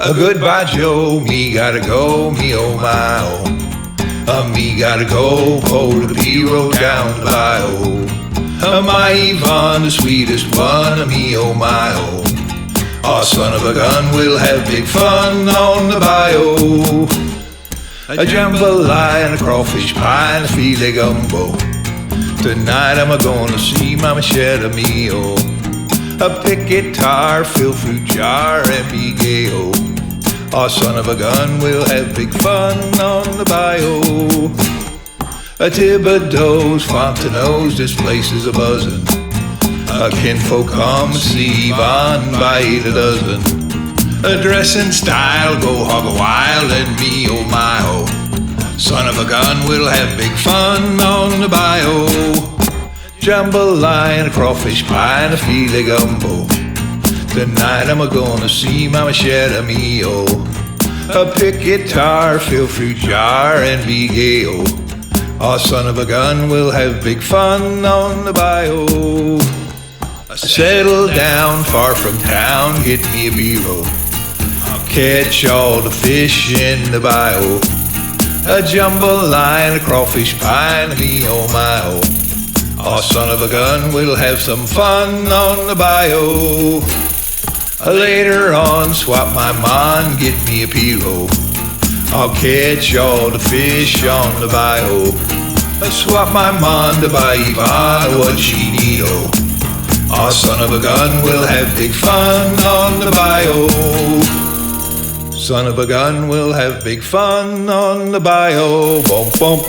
A goodbye, Joe, me gotta go, me oh my oh. Me gotta go, pull the P-road down the bayou. My Yvonne, the sweetest one, me oh my oh. Oh, son of a gun, we'll have big fun on the bayou. A jambalaya and a crawfish pie and a filet gumbo. Tonight I'm gonna see Mama Shetta me oh. A pick guitar, fill fruit jar, and be gay oh. Oh, son of a gun, we'll have big fun on the bayou. A Thibodeau's, Fontenot's, this place is a-buzzin'. A kinfolk come see Yvonne by 8 a dozen. A dressin' style, go hog a while, and me oh my oh. Son of a gun, we'll have big fun on the bayou. Jambalaya and a crawfish pie and a filet gumbo. Tonight I'm gonna see Mama Shetta me oh. A pick guitar, fill fruit jar, and be gay oh. Oh, son of a gun, we'll have big fun on the bayou. Settle down far from town, get me a B-roll. I'll catch all the fish in the bayou. A jambalaya and a crawfish pie and me oh my oh. Oh, son of a gun, we'll have some fun on the bayou. Later on, swap my mind, get me a P-roll. I'll catch all the fish on the bayou. Swap my mind to buy Yvonne what she need oh. Oh, son of a gun, we'll have big fun on the bayou. Son of a gun, we'll have big fun on the bayou. Bump, bump.